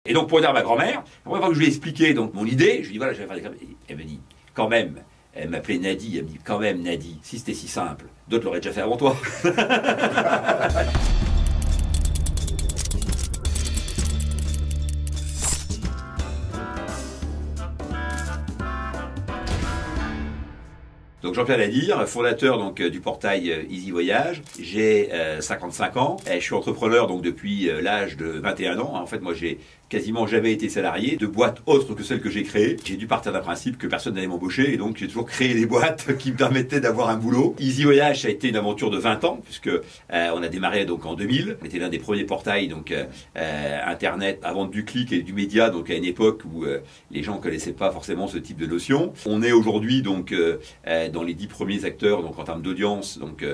Et donc pour dire à ma grand-mère, la première fois que je lui ai expliqué donc, mon idée, je lui ai dit voilà, je vais faire des crêpes. Elle m'a dit, quand même, elle m'appelait Nadie, elle me dit, quand même Nadie, si c'était si simple, d'autres l'auraient déjà fait avant toi. Donc Jean-Pierre Ladir, fondateur donc, du portail Easy Voyage. J'ai 55 ans. Je suis entrepreneur donc depuis l'âge de 21 ans. En fait, moi, j'ai quasiment jamais été salarié de boîte autre que celle que j'ai créée. J'ai dû partir d'un principe que personne n'allait m'embaucher et donc j'ai toujours créé des boîtes qui me permettaient d'avoir un boulot. Easy Voyage, ça a été une aventure de 20 ans puisque on a démarré donc en 2000. On était l'un des premiers portails donc internet à vendre du clic et du média donc à une époque où les gens connaissaient pas forcément ce type de notion. On est aujourd'hui donc dans les 10 premiers acteurs donc en termes d'audience donc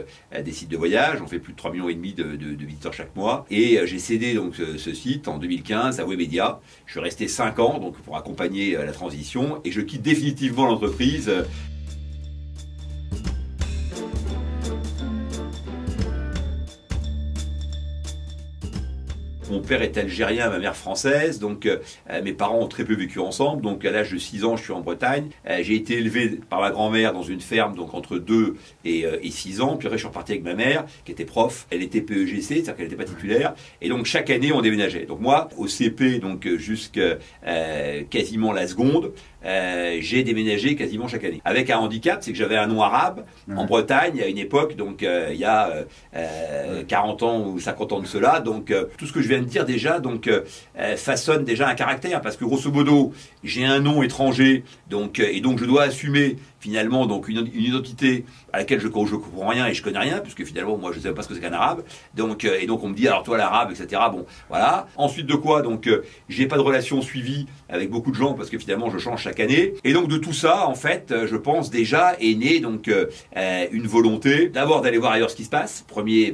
des sites de voyage. On fait plus de 3,5 millions de visiteurs chaque mois et j'ai cédé donc ce site en 2015 à Webedia. Je suis resté 5 ans donc pour accompagner la transition et je quitte définitivement l'entreprise. Mon père est algérien, ma mère française, donc mes parents ont très peu vécu ensemble. Donc à l'âge de 6 ans, je suis en Bretagne. J'ai été élevé par ma grand-mère dans une ferme donc entre 2 et 6 ans. Puis après, je suis reparti avec ma mère, qui était prof. Elle était PEGC, c'est-à-dire qu'elle n'était pas titulaire. Et donc chaque année, on déménageait. Donc moi, au CP, donc jusqu'à quasiment la seconde, j'ai déménagé quasiment chaque année. Avec un handicap, c'est que j'avais un nom arabe en Bretagne à une époque, donc il y a 40 ans ou 50 ans de cela. Donc tout ce que je viens de dire déjà donc façonne déjà un caractère parce que grosso modo j'ai un nom étranger donc et donc je dois assumer finalement donc une identité à laquelle je comprends rien et je connais rien puisque finalement moi je ne sais pas ce que c'est qu'un arabe donc et donc on me dit alors toi l'arabe etc. Bon voilà, ensuite de quoi donc j'ai pas de relation suivie avec beaucoup de gens parce que finalement je change chaque année et donc de tout ça en fait je pense déjà est né donc une volonté d'abord d'aller voir ailleurs ce qui se passe, premier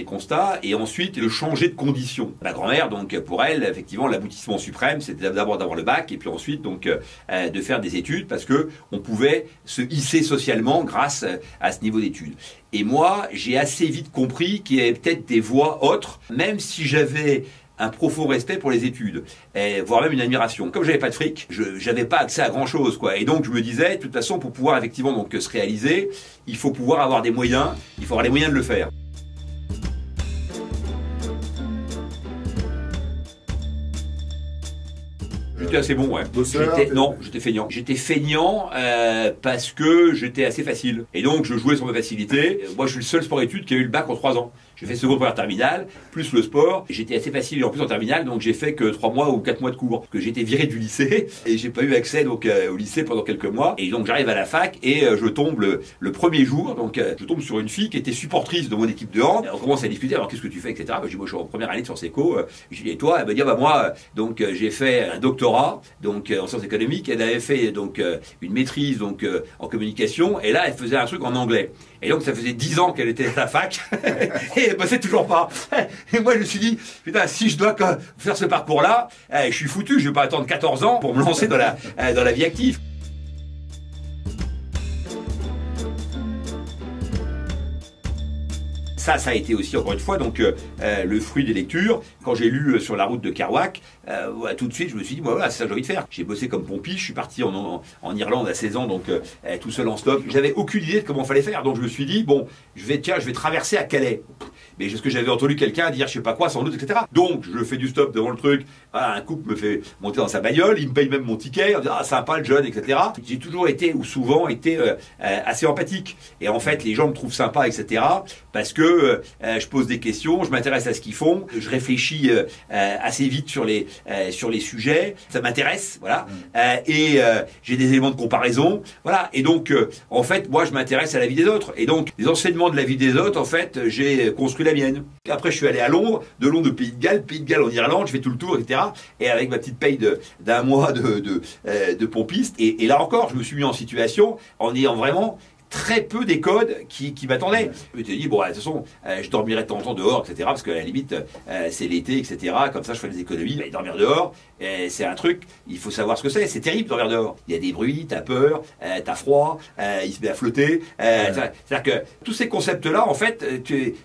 constat, et ensuite de changer de conditions. Ma grand-mère, donc pour elle, effectivement, l'aboutissement suprême, c'était d'abord d'avoir le bac et puis ensuite donc de faire des études parce que on pouvait se hisser socialement grâce à ce niveau d'études. Et moi, j'ai assez vite compris qu'il y avait peut-être des voies autres, même si j'avais un profond respect pour les études, voire même une admiration. Comme j'avais pas de fric, j'avais pas accès à grand chose, quoi. Et donc je me disais, de toute façon, pour pouvoir effectivement donc se réaliser, il faut pouvoir avoir des moyens, il faut avoir les moyens de le faire. J'étais assez bon, ouais. Non, j'étais feignant. J'étais feignant parce que j'étais assez facile. Et donc, je jouais sur ma facilité. Moi, je suis le seul sport-études qui a eu le bac en 3 ans. J'ai fait seconde première terminale, plus le sport. J'étais assez facile et en plus en terminale, donc j'ai fait que 3 mois ou 4 mois de cours. Que j'ai été viré du lycée et j'ai pas eu accès donc au lycée pendant quelques mois. Et donc j'arrive à la fac et je tombe le premier jour, donc je tombe sur une fille qui était supportrice de mon équipe de hand. On commence à discuter, alors qu'est-ce que tu fais, etc. Je dis moi je suis en première année de Sciences Éco. Je dis et toi? Elle me dit bah moi donc j'ai fait un doctorat donc en sciences économiques. Elle avait fait donc une maîtrise donc en communication et là elle faisait un truc en anglais. Et donc ça faisait 10 ans qu'elle était à la fac et elle bossait toujours pas. Et moi je me suis dit putain si je dois faire ce parcours-là, je suis foutu. Je vais pas attendre 14 ans pour me lancer dans la vie active. Ça a été aussi, encore une fois, donc le fruit des lectures. Quand j'ai lu Sur la route de Kerouac, tout de suite, je me suis dit, voilà, c'est ça que j'ai envie de faire. J'ai bossé comme pompiste, je suis parti en Irlande à 16 ans, donc tout seul en stop. J'avais aucune idée de comment il fallait faire, donc je me suis dit, bon, je vais traverser à Calais. Mais ce que j'avais entendu quelqu'un dire, je sais pas quoi, sans doute, etc. Donc, je fais du stop devant le truc. Voilà, un couple me fait monter dans sa bagnole, il me paye même mon ticket, on dit, ah, sympa le jeune, etc. J'ai toujours été, ou souvent été, assez empathique. Et en fait, les gens me trouvent sympa, etc. Parce que je pose des questions, je m'intéresse à ce qu'ils font, je réfléchis assez vite sur les sujets, ça m'intéresse, voilà. Et j'ai des éléments de comparaison, voilà. Et donc, en fait, moi, je m'intéresse à la vie des autres. Et donc, les enseignements de la vie des autres, en fait, j'ai construit la mienne. Après, je suis allé à Londres, de Londres au Pays de Galles en Irlande, je fais tout le tour, etc. Et avec ma petite paye d'un mois de pompiste. Et là encore, je me suis mis en situation en ayant vraiment très peu des codes qui m'attendaient. Je me suis dit, bon, de toute façon, je dormirai de temps en temps dehors, etc. Parce qu'à la limite, c'est l'été, etc. Comme ça, je fais des économies. Mais dormir dehors, c'est un truc, il faut savoir ce que c'est. C'est terrible dormir dehors. Il y a des bruits, t'as peur, t'as froid, il se met à flotter. C'est-à-dire que tous ces concepts-là, en fait,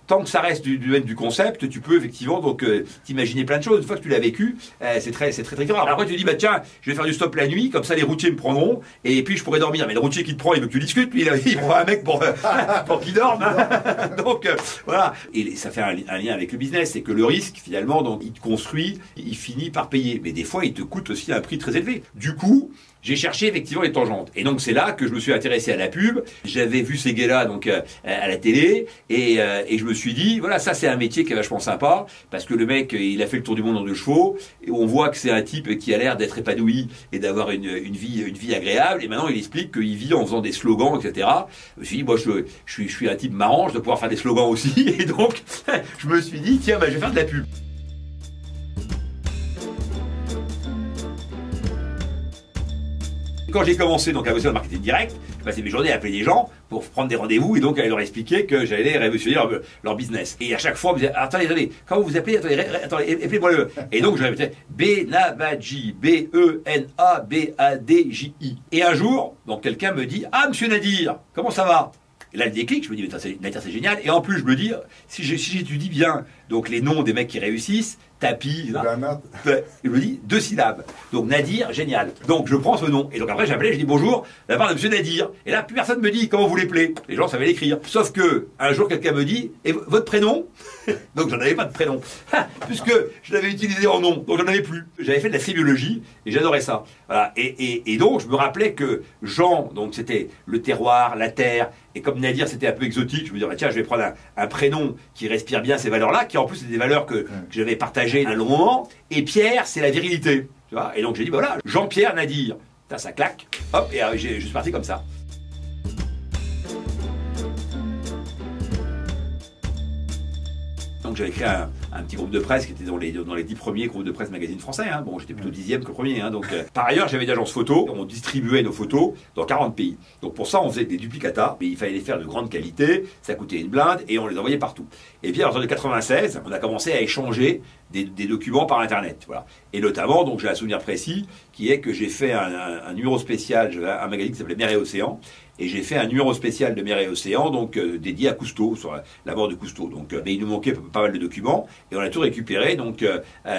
tant que ça reste du domaine du concept, tu peux effectivement donc t'imaginer plein de choses. Une fois que tu l'as vécu, c'est très grave. Alors après, tu te dis, bah tiens, je vais faire du stop la nuit, comme ça les routiers me prendront, et puis je pourrai dormir. Mais le routier qui te prend, il veut que tu discutes, puis il prend un mec pour qu'il dorme. Donc voilà. Et ça fait un lien avec le business, c'est que le risque, finalement, donc il te construit, il finit par payer. Mais des fois, il te coûte aussi un prix très élevé. Du coup, j'ai cherché effectivement les tangentes. Et donc c'est là que je me suis intéressé à la pub. J'avais vu ces gars-là donc à la télé et je me suis dit voilà, ça c'est un métier qui est vachement sympa parce que le mec il a fait le tour du monde en 2 chevaux et on voit que c'est un type qui a l'air d'être épanoui et d'avoir une vie agréable et maintenant il explique qu'il vit en faisant des slogans, etc. Je me suis dit moi je suis un type marrant, je dois pouvoir faire des slogans aussi et donc je me suis dit tiens bah, je vais faire de la pub. Quand j'ai commencé donc à bosser dans le marketing direct, je passais mes journées à appeler des gens pour prendre des rendez-vous et donc à leur expliquer que j'allais révolutionner leur business. Et à chaque fois, on me disait attendez, comment vous vous appelez attendez, appelez-moi le. Et donc je répétais Benabadji, Benabadji. Et un jour, donc quelqu'un me dit monsieur Nadir, comment ça va? Et là, le déclic, je me dis, Nadir, c'est génial. Et en plus, je me dis, si j'étudie bien donc les noms des mecs qui réussissent, Tapi, je me dis 2 syllabes. Donc Nadir, génial. Donc je prends ce nom. Et donc après, j'appelais, je dis bonjour, de la part de monsieur Nadir. Et là, plus personne me dit comment vous l'appelez. Les gens savaient l'écrire. Sauf que, un jour, quelqu'un me dit, et votre prénom? Donc j'en avais pas de prénom. Puisque je l'avais utilisé en nom. Donc j'en avais plus. J'avais fait de la sémiologie et j'adorais ça. Voilà. Et donc, je me rappelais que Jean, donc c'était le terroir, la terre. Et comme Nadir, c'était un peu exotique, je me disais, tiens, je vais prendre un prénom qui respire bien ces valeurs-là, qui en plus, c'est des valeurs que j'avais partagées à un long moment. Et Pierre, c'est la virilité. Tu vois, et donc, j'ai dit, voilà, Jean-Pierre Nadir. Ça claque. Hop, et je suis parti comme ça. Donc j'avais créé un petit groupe de presse qui était dans les 10 premiers groupes de presse magazine français. Hein. Bon, j'étais plutôt 10e que premier. Hein. Donc, par ailleurs, j'avais une agence photo. On distribuait nos photos dans 40 pays. Donc pour ça, on faisait des duplicata. Mais il fallait les faire de grande qualité. Ça coûtait une blinde et on les envoyait partout. Et puis, à partir de 96, on a commencé à échanger des documents par Internet. Voilà. Et notamment, donc j'ai un souvenir précis qui est que j'ai fait un numéro spécial, un magazine qui s'appelait Mer et Océan. Et j'ai fait un numéro spécial de Mer et Océan, donc dédié à Cousteau, sur la mort de Cousteau. Donc, mais il nous manquait pas mal de documents, et on a tout récupéré donc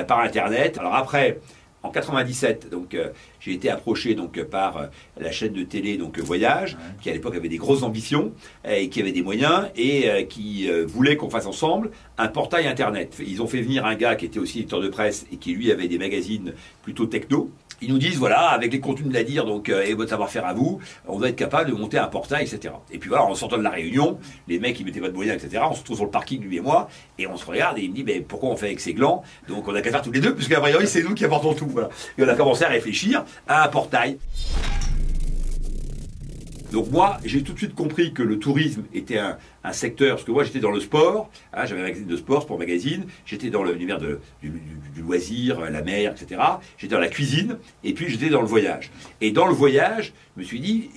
par Internet. Alors après, en 97, donc j'ai été approché donc par la chaîne de télé donc Voyage, qui à l'époque avait des grosses ambitions et qui avait des moyens et qui voulait qu'on fasse ensemble un portail Internet. Ils ont fait venir un gars qui était aussi éditeur de presse et qui lui avait des magazines plutôt techno. Ils nous disent, voilà, avec les contenus de Nadir donc, et votre savoir-faire à vous, on doit être capable de monter un portail, etc. Et puis voilà, en sortant de la réunion, les mecs, ils mettaient pas de moyens, etc. On se retrouve sur le parking, lui et moi, et on se regarde, et il me dit, mais pourquoi on fait avec ces glands? Donc on a qu'à faire tous les deux, puisqu'à priori, c'est nous qui apportons tout. Voilà. Et on a commencé à réfléchir à un portail. Donc moi, j'ai tout de suite compris que le tourisme était un secteur, parce que moi j'étais dans le sport, hein, j'avais un magazine de sport magazine, j'étais dans l'univers du loisir, la mer, etc. J'étais dans la cuisine, et puis j'étais dans le voyage. Et dans le voyage, je me suis dit,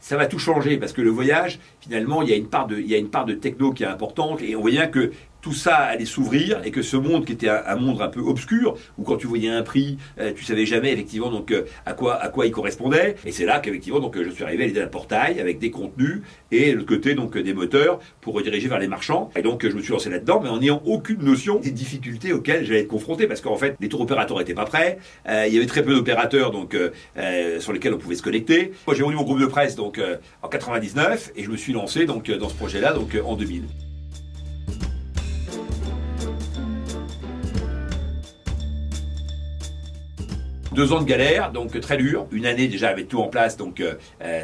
ça va tout changer, parce que le voyage, finalement, il y a une part de techno qui est importante, et on voit bien que tout ça allait s'ouvrir et que ce monde qui était un monde un peu obscur, où quand tu voyais un prix, tu savais jamais effectivement donc à quoi il correspondait. Et c'est là qu'effectivement donc je suis arrivé à l'idée d'un portail avec des contenus et de l'autre côté donc des moteurs pour rediriger vers les marchands. Et donc je me suis lancé là-dedans, mais en n'ayant aucune notion des difficultés auxquelles j'allais être confronté, parce qu'en fait les tours opérateurs n'étaient pas prêts, il y avait très peu d'opérateurs donc sur lesquels on pouvait se connecter. Moi j'ai vendu mon groupe de presse donc en 99 et je me suis lancé donc dans ce projet-là donc en 2000. 2 ans de galère, donc très dur. Une année déjà avec tout en place, donc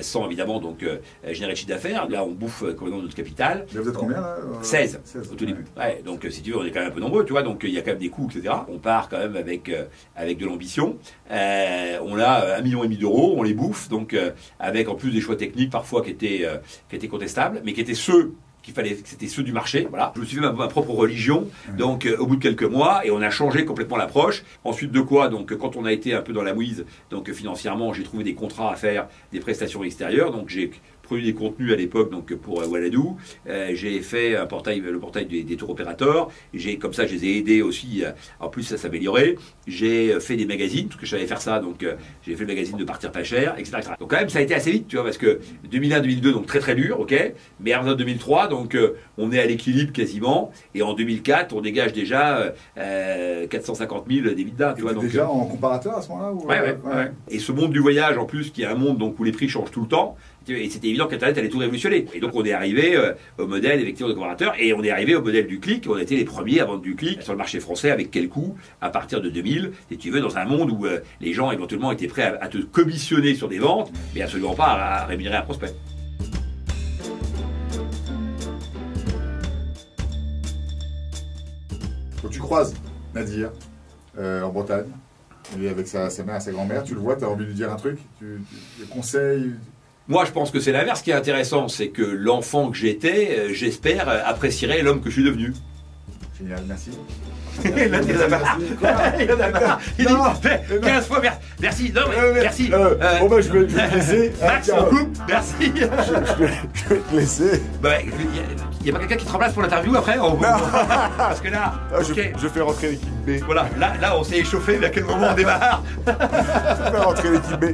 sans évidemment donc générer de chiffre d'affaires. Là, on bouffe complètement notre capital. Vous êtes combien là 16 au tout début. Ouais, donc si tu veux, on est quand même un peu nombreux, tu vois. Donc il y a quand même des coûts, etc. On part quand même avec de l'ambition. On a 1,5 million d'euros, on les bouffe, donc avec en plus des choix techniques parfois qui étaient contestables, mais qui étaient c'était ceux du marché. Voilà. Je me suis fait ma propre religion, donc au bout de quelques mois, et on a changé complètement l'approche. Ensuite de quoi, donc quand on a été un peu dans la mouise, donc financièrement, j'ai trouvé des contrats à faire, des prestations extérieures, donc j'ai produis des contenus à l'époque donc pour Walladoo. J'ai fait le portail des tours opérateurs. Comme ça, je les ai aidés aussi, en plus, à s'améliorer. J'ai fait des magazines, parce que je savais faire ça, donc j'ai fait le magazine de Partir pas cher, etc., etc. Donc quand même, ça a été assez vite, tu vois, parce que 2001-2002, donc très très dur, ok. Mais en 2003, donc on est à l'équilibre quasiment, et en 2004, on dégage déjà 450 000 d'EBITDA, tu vois. Donc, déjà en comparateur à ce moment-là ou... Ouais. Et ce monde du voyage, en plus, qui est un monde donc, où les prix changent tout le temps, et c'était évident qu'Internet allait tout révolutionner. Et donc on est arrivé au modèle effectivement de comparateur, et on est arrivé au modèle du clic. On a été les premiers à vendre du clic sur le marché français. Avec quel coût? À partir de 2000, si tu veux, dans un monde où les gens éventuellement étaient prêts à te commissionner sur des ventes, mais absolument pas à rémunérer un prospect. Quand tu croises Nadir en Bretagne, et avec sa mère et sa grand-mère, tu le vois, tu as envie de lui dire un truc, des conseils? Moi, je pense que c'est l'inverse qui est intéressant, c'est que l'enfant que j'étais, j'espère, apprécierait l'homme que je suis devenu. Génial, merci. Il en a marre. Il en a marre. Il dit 15 fois merci. Non, mais merci. Bon, bah, je vais te laisser. Max, on coupe. Merci. Je vais te laisser. Il n'y a pas quelqu'un qui te remplace pour l'interview après? Parce que là, je fais rentrer l'équipe B. Voilà, là, on s'est échauffé, mais à quel moment on démarre? Je fais rentrer l'équipe B.